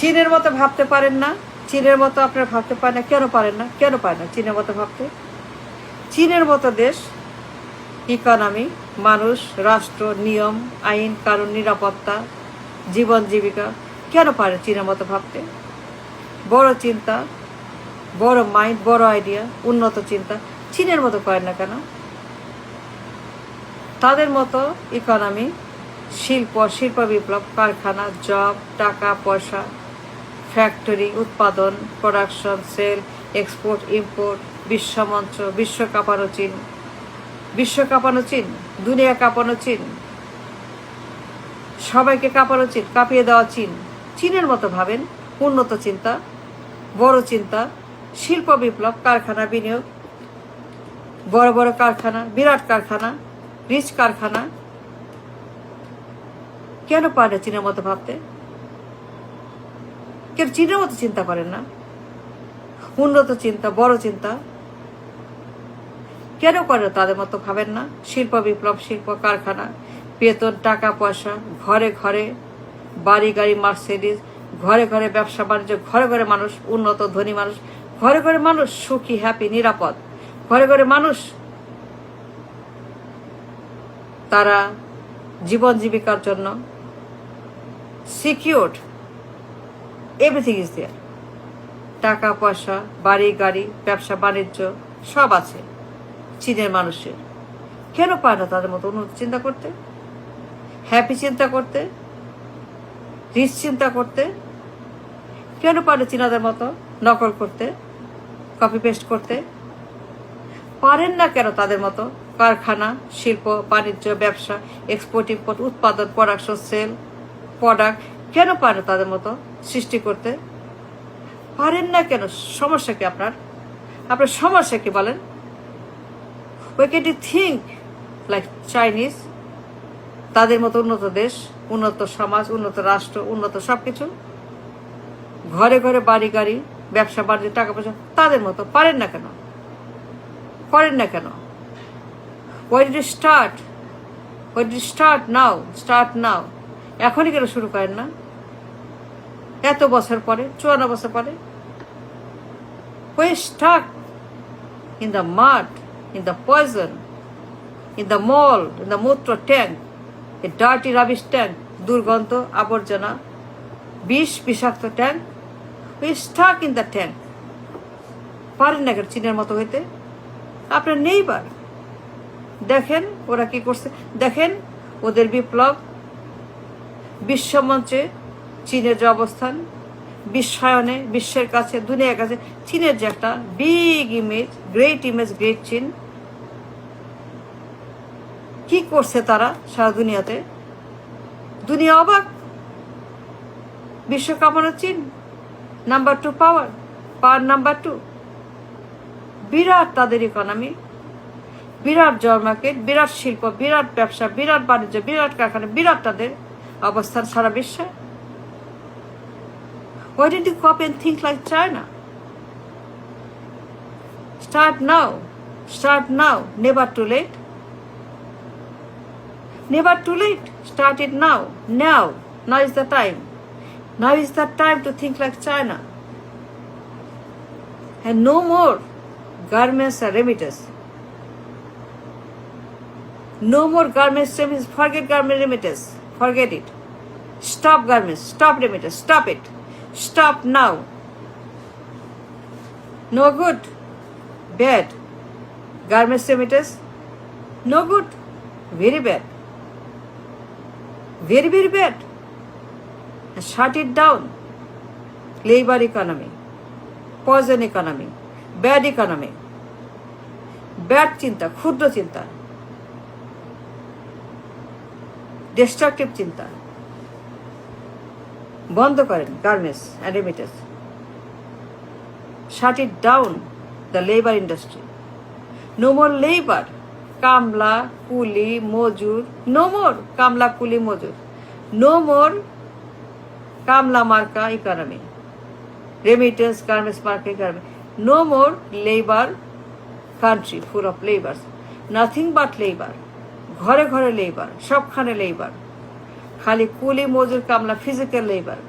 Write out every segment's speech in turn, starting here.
চীনের মতো ভাবতে পারেন না? চীনের মতো আপনারা ভাবতে পারেন না? কেন পারেন না? কেন পারেন না চীনের মতো ভাবতে? চীনের মতো দেশ, ইকোনমি, মানুষ, রাষ্ট্র, নিয়ম, আইন, কানুন, নিরাপত্তা, জীবন জীবিকা, কেন পারে চীনের মতো ভাবতে? বড় চিন্তা, বড় মাইন্ড, বড় আইডিয়া, উন্নত চিন্তা চীনের মতো করেন না কেন? তাদের মতো ইকোনমি, শিল্প বিপ্লব, কারখানা, জব, টাকা পয়সা, ফ্যাক্টরি, উৎপাদন, প্রোডাকশন, সেল, এক্সপোর্ট, ইম্পোর্ট, বিশ্বমঞ্চ, বিশ্ব কাঁপানো চীন, দুনিয়া কাঁপানো চীন, সবাইকে কাঁপানো চীন, কাঁপিয়ে দেওয়া চীন। চীনের মতো ভাবেন, উন্নত চিন্তা, বড় চিন্তা, শিল্প বিপ্লব, কারখানা, বিনিয়োগ, বড় বড় কারখানা, বিরাট কারখানা, রিচ কারখানা, কেন পারে চীনের মতো ভাবতে? কেন চীনের মতো চিন্তা করেন না? উন্নত চিন্তা, বড় চিন্তা কেন করে তাদের মতো ভাবেন না? শিল্প বিপ্লব, শিল্প কারখানা, বেতন, টাকা পয়সা, ঘরে ঘরে বাড়ি গাড়ি, মার্সিডিজ, ঘরে ঘরে ব্যবসা বাণিজ্য, ঘরে ঘরে মানুষ উন্নত ধনী মানুষ, ঘরে ঘরে মানুষ সুখী, হ্যাপি, নিরাপদ, ঘরে ঘরে মানুষ তারা জীবন জীবিকার জন্য সিকিউরড, এভরিথিং ইজ দেয়ার। টাকা পয়সা, বাড়ি গাড়ি, ব্যবসা বাণিজ্য সব আছে চীনের মানুষের। কেন পায় না তাদের মতো উন্নত চিন্তা করতে, হ্যাপি চিন্তা করতে, রিচ চিন্তা করতে? কেন পারে চীনাদের মতো নকল করতে, কপি পেস্ট করতে? পারেন না কেন তাদের মতো কারখানা, শিল্প, বাণিজ্য, ব্যবসা, এক্সপোর্ট, ইম্পোর্ট, উৎপাদন, প্রোডাকশন, সেল, প্রোডাক্ট কেন পারে তাদের মতো সৃষ্টি করতে? পারেন না কেন? সমস্যা কি আপনার? আপনার সমস্যা কি বলেন? ওই can you think like Chinese? তাদের মতো উন্নত দেশ, উন্নত সমাজ, উন্নত রাষ্ট্র, উন্নত সবকিছু, ঘরে ঘরে বাড়ি গাড়ি, ব্যবসা বাণিজ্য, টাকা পয়সা তাদের মতো পারেন না কেন? করেন না কেন? Why did you start? Why did you start now? Start now. এখনই কেন শুরু করেন না? এত বছর পরে, 54 বছর পরে? We're stuck in the mud, in the poison, in the mall, in the mutra tank, a dirty rubbish tank, দুর্গন্ধ, আবর্জনা, বিষাক্ত tank. We're stuck in the tank. পারেন না কেন চীনের মতো হইতে? আপনার নেইবার দেখেন ওরা কি করছে, দেখেন ওদের বিপ্লব, বিশ্বমঞ্চে চীনের যে অবস্থান, বিশ্বায়নে, বিশ্বের কাছে, দুনিয়ার কাছে চীনের যে একটা বিগ ইমেজ, গ্রেট চীন, কি করছে তারা সারা দুনিয়াতে? দুনিয়া অবাক। বিশ্ব কাঁপানো চীন, নাম্বার 2 পাওয়ার নাম্বার 2। বিরাট তাদের ইকোনমি, বিরাট জব মার্কেট, বিরাট শিল্প, বিরাট ব্যবসা, বিরাট বাণিজ্য, বিরাট কারখানা, বিরাট তাদের অবস্থান সারা বিশ্বে। Why didn't you copy and think like China? Start now, never too late. Never too late, start it now is the time. Now is the time to think like China. And no more garments and remittances. No more garments, forget garment remittance, forget it. Stop garments, stop remittance, stop it. Stop now. No good, bad. Garments remittance, no good, very bad. Very, very bad. And shut it down. Labor economy, poison economy, bad economy, bad চিন্তা, ক্ষুদ্র চিন্তা, destructive চিন্তা বন্ধ করেন। Garments and remittance, shut it down the labour industry. No more labour, কামলা কুলি মজুর, no more কামলা কুলি মজুর, নো মোর কামলা মার্কা ইকোনমি, রেমিটেন্স, গার্মেন্টস মার্কা economy, no more labour country full of labours, nothing but labour, ঘরে ঘরে লেবার, সবখানে লেবার, খালি কুলি মজুর কামলা, ফিজিক্যাল লেবার।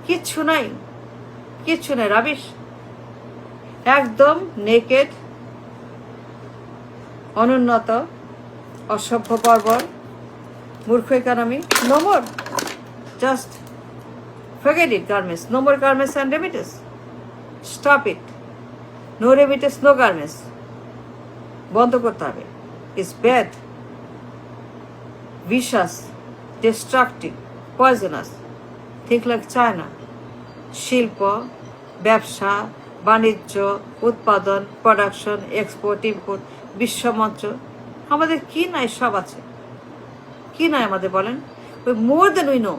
কিচ্ছু নাই, কিচ্ছু নাই, রাবিশ। একদম নেকেড, অনুন্নত, অসভ্য বর্বর, মূর্খ economy. No more, just forget it garments. No more garments and remittance. Stop it. No remittance, no garments. বন্ধ করতে হবে। It's bad, vicious, destructive, poisonous. Think like China. শিল্প, ব্যবসা, বাণিজ্য, উৎপাদন, প্রোডাকশন, এক্সপোর্ট, ইম্পোর্ট, বিশ্বমঞ্চ, আমাদের কি নাই? সব আছে। কি নাই আমাদের বলেন? More than we know,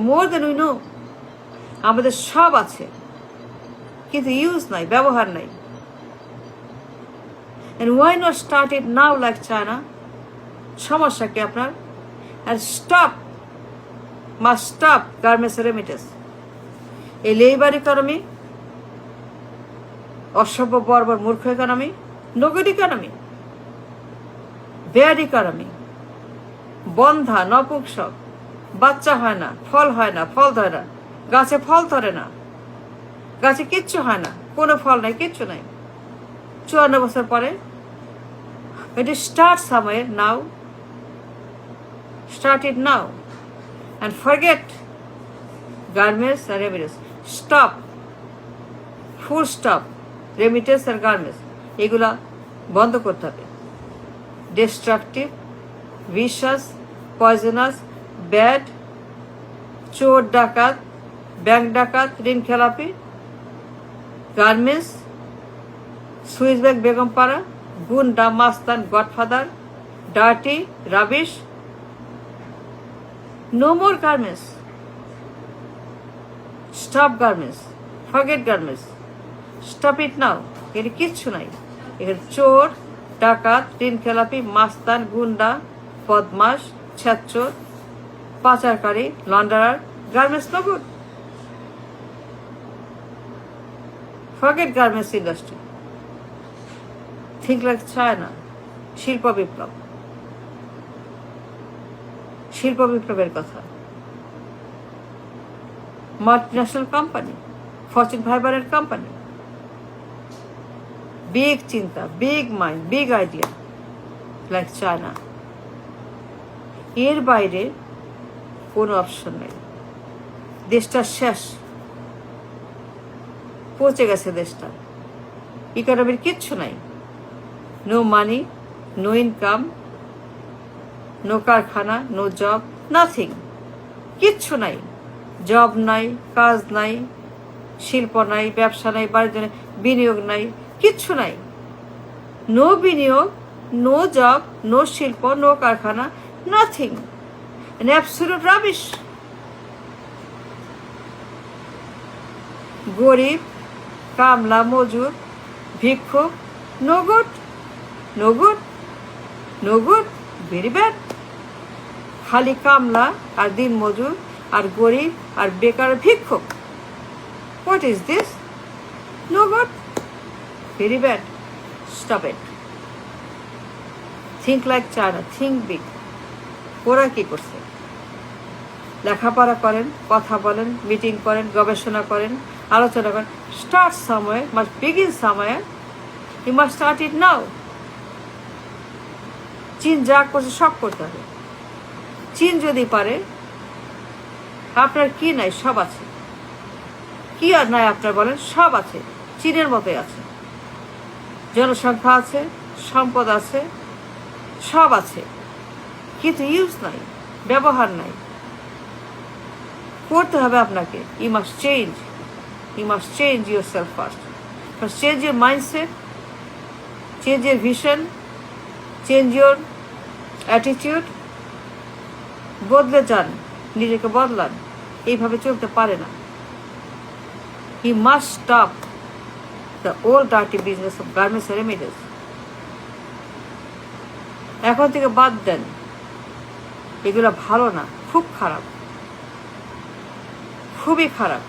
more than we know. আমাদের সব আছে, কিন্তু ইউজ নাই, ব্যবহার নাই। And why not start it now like China? সমস্যা কি আপনার? And stop, must stop garments remittance. এই লেবার ইকোনমি, অসভ্য বর্বর মূর্খ economy, no good economy, bad economy, বন্ধা, নপুংসক, বাচ্চা হয় না, ফল হয় না, ফল ধরে না, গাছে ফল ধরে না, গাছে কিচ্ছু হয় না, কোনো ফল নাই, কিচ্ছু নাই। 54 বছর পরে it start somewhere now. Start it now and forget garments and remittance. Stop, full stop remittance and garments. এগুলা বন্ধ করতে হবে। ডিস্ট্রাকটিভ, ভিশাস, পয়জনাস, ব্যাড, চোর ডাকাত, ব্যাংক ডাকাত, ঋণ খেলাপি, গার্মেন্টস, সুইস ব্যাংক বেগমপাড়া, গুন্ডা, মাস্তান, godfather, dirty, rubbish. No more garments. Stop garments, forget garments, stop it now. এর কিচ্ছু নাই। এখানে চোর, ডাকাত, ঋণ খেলাপি, মাস্তান, গুন্ডা, বদমাস, ছ্যাচর, পাচারকারী, launderer, garments no good. Forget garments industry. Think like China. শিল্প বিপ্লব, শিল্প বিপ্লবের কথা। মাল্টিন্যাশনাল কোম্পানি, ফরচুন ফাইবারের কোম্পানি, বিগ চিন্তা, big mind, big idea, like China. এর বাইরে কোনো অপশন নেই। দেশটা শেষ, পচে গেছে দেশটা। ইকোনমির কিচ্ছু নাই। No money, no income, no কারখানা, নো জব, নাথিং, কিচ্ছু নাই। জব নাই, কাজ নাই, শিল্প নাই, ব্যবসা নাই, বাণিজ্য নাই, বিনিয়োগ নাই, কিচ্ছু নাই। নো বিনিয়োগ, নো জব, নো শিল্প, নো কারখানা, নাথিং। An absolute rubbish. গরিব, কামলা, মজুর, ভিক্ষুক, no good, no good, no good, very bad. খালি কামলা আর দিন মজুর আর গরিব আর বেকার ভিক্ষুক। What is this? No good, very bad. Stop it. Think like China, think big. ওরা কি করছে? লেখাপড়া করেন, কথা বলেন, মিটিং করেন, গবেষণা করেন, আলোচনা করেন। Start somewhere, must begin somewhere. You must start it now. চীন যা করছে সব করতে হবে। চীন যদি পারে, আপনার কি নাই? সব আছে। কি আর নাই আপনার বলেন? সব আছে, চীনের মতোই আছে। জনসংখ্যা আছে, সম্পদ আছে, সব আছে, কিন্তু ইউজ নাই, ব্যবহার নাই। করতে হবে আপনাকে। You must change, you must change yourself first. First change your mindset, change your vision, change your attitude. বদলে যান, নিজেকে বদলান। এইভাবে চলতে পারে না। He must stop the old dirty business of garments and remittance. এখন থেকে বাদ দেন, এগুলো ভালো না, খুব খারাপ, খুবই খারাপ।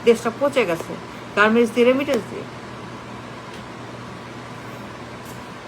দেশটা পচে গেছে গার্মেন্টস দিয়ে, রেমিটেন্স দিয়ে।